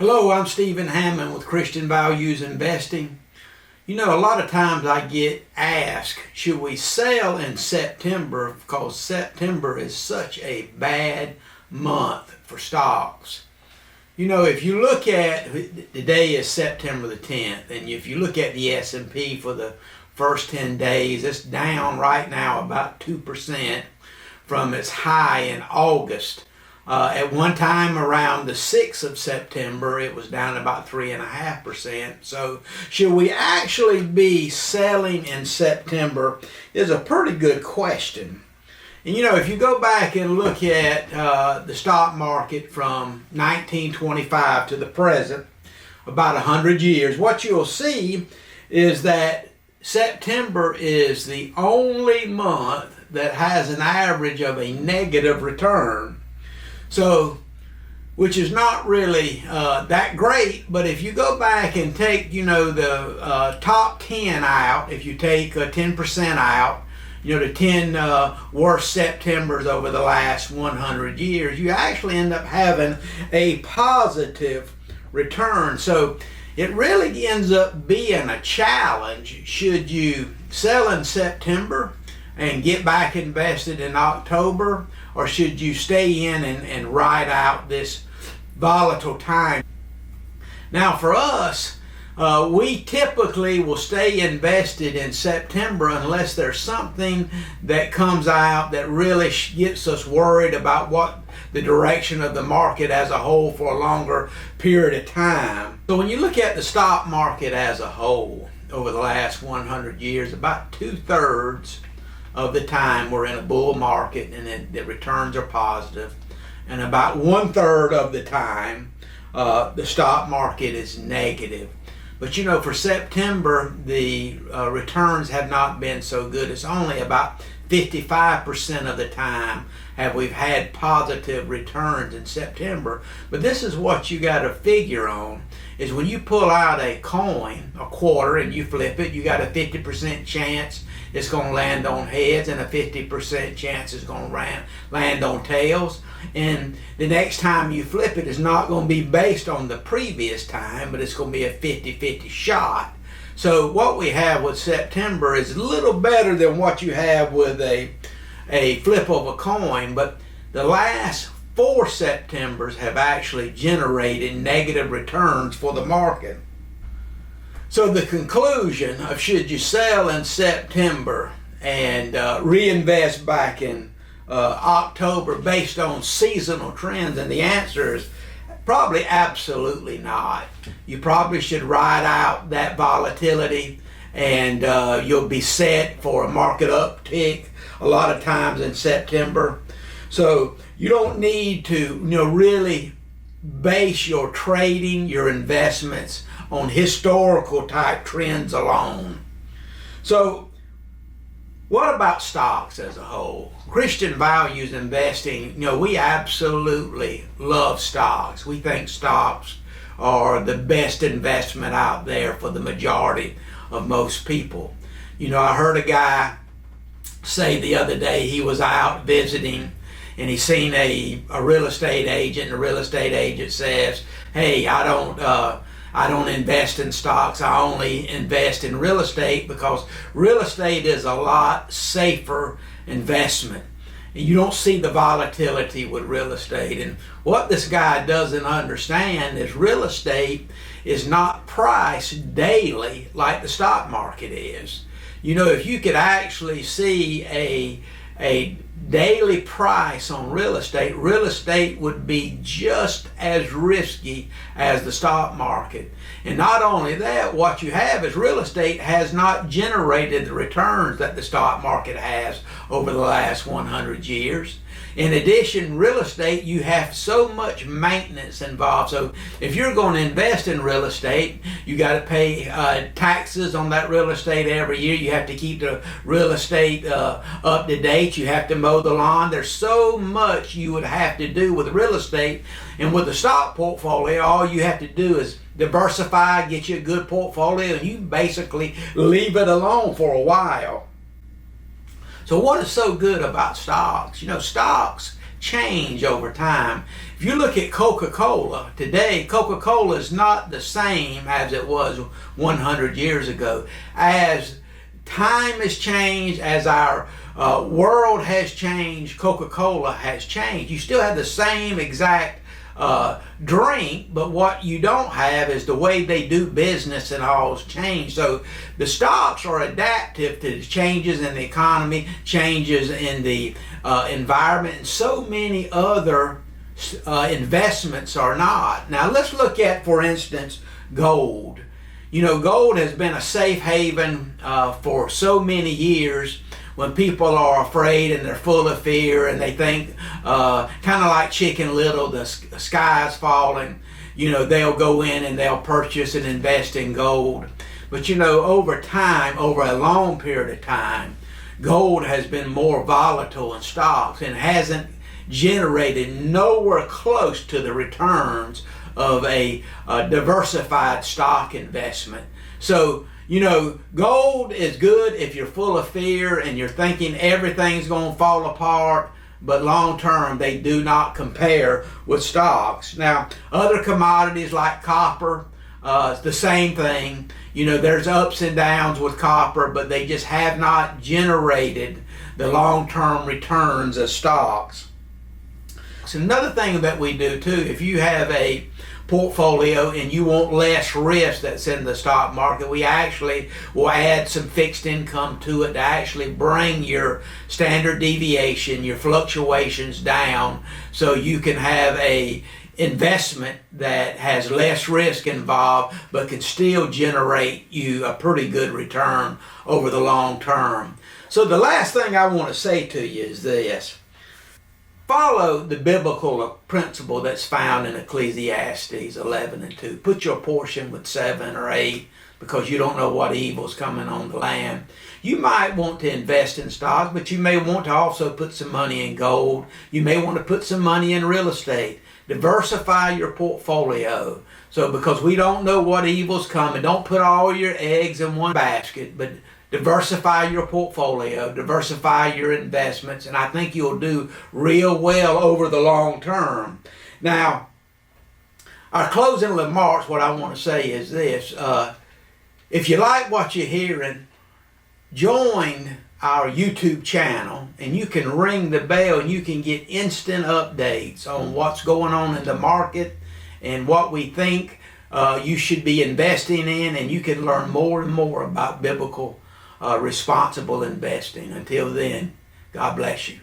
Hello, I'm Stephen Hammond with Christian Values Investing. You know, a lot of times I get asked, should we sell in September because September is such a bad month for stocks. You know, if you look at, today is September the 10th, and if you look at the S&P for the first 10 days, it's down right now about 2% from its high in August. At one time around the 6th of September, it was down about 3.5%. So should we actually be selling in September is a pretty good question. And you know, if you go back and look at the stock market from 1925 to the present, about 100 years, what you'll see is that September is the only month that has an average of a negative return. So, which is not really that great, but if you go back and take, you know, the top 10 out, if you take 10% out, you know, the 10 worst Septembers over the last 100 years, you actually end up having a positive return. So it really ends up being a challenge. Should you sell in September and get back invested in October, or should you stay in and ride out this volatile time? Now for us, we typically will stay invested in September unless there's something that comes out that really gets us worried about what the direction of the market as a whole for a longer period of time. So when you look at the stock market as a whole over the last 100 years, about 2/3 of the time we're in a bull market and the returns are positive, and about 1/3 of the time the stock market is negative. But you know, for September the returns have not been so good. It's only about 55% of the time have we've had positive returns in September. But this is what you got to figure on, is when you pull out a coin, a quarter, and you flip it, you got a 50% chance it's going to land on heads and a 50% chance it's going to land on tails. And the next time you flip it is not going to be based on the previous time, but it's going to be a 50-50 shot. So what we have with September is a little better than what you have with a flip of a coin, but the last 4 Septembers have actually generated negative returns for the market. So the conclusion of should you sell in September and reinvest back in October based on seasonal trends, and the answer is probably absolutely not. You probably should ride out that volatility, and you'll be set for a market uptick a lot of times in September. So you don't need to, you know, really base your trading, your investments on historical type trends alone. So what about stocks as a whole? Christian Values Investing, you know, we absolutely love stocks. We think stocks are the best investment out there for the majority of most people. You know, I heard a guy say the other day he was out visiting and he seen a real estate agent, and the real estate agent says, hey, I don't invest in stocks. I only invest in real estate because real estate is a lot safer investment. And you don't see the volatility with real estate. And what this guy doesn't understand is real estate is not priced daily like the stock market is. You know, if you could actually see a daily price on real estate would be just as risky as the stock market. And not only that, what you have is real estate has not generated the returns that the stock market has over the last 100 years. In addition, real estate, you have so much maintenance involved. So if you're going to invest in real estate, you got to pay taxes on that real estate every year. You have to keep the real estate up to date. You have to mow the lawn. There's so much you would have to do with real estate. And with the stock portfolio, all you have to do is diversify, get you a good portfolio, and you basically leave it alone for a while. So what is so good about stocks? You know, stocks change over time. If you look at Coca-Cola today, Coca-Cola is not the same as it was 100 years ago. As time has changed, as our world has changed, Coca-Cola has changed. You still have the same exact drink, but what you don't have is the way they do business and all's changed. So the stocks are adaptive to the changes in the economy, changes in the environment, and so many other investments are not. Now let's look at, for instance, gold. You know, gold has been a safe haven for so many years. When people are afraid and they're full of fear and they think, kind of like Chicken Little, the sky is falling, you know, they'll go in and they'll purchase and invest in gold. But you know, over time, over a long period of time, gold has been more volatile in stocks and hasn't generated nowhere close to the returns of a diversified stock investment. So, you know, gold is good if you're full of fear and you're thinking everything's going to fall apart, but long term they do not compare with stocks. Now, other commodities like copper, it's the same thing. You know, there's ups and downs with copper, but they just have not generated the long-term returns of stocks. So another thing that we do too, if you have a portfolio and you want less risk that's in the stock market, we actually will add some fixed income to it to actually bring your standard deviation, your fluctuations down, so you can have a investment that has less risk involved but can still generate you a pretty good return over the long term. So the last thing I want to say to you is this: follow the biblical principle that's found in Ecclesiastes 11:2. Put your portion with 7 or 8 because you don't know what evil's coming on the land. You might want to invest in stocks, but you may want to also put some money in gold. You may want to put some money in real estate. Diversify your portfolio. So because we don't know what evil's coming, don't put all your eggs in one basket, but diversify your portfolio, diversify your investments, and I think you'll do real well over the long term. Now, our closing remarks, what I want to say is this. If you like what you're hearing, join our YouTube channel, and you can ring the bell and you can get instant updates on what's going on in the market and what we think you should be investing in, and you can learn more and more about biblical responsible investing. Until then, God bless you.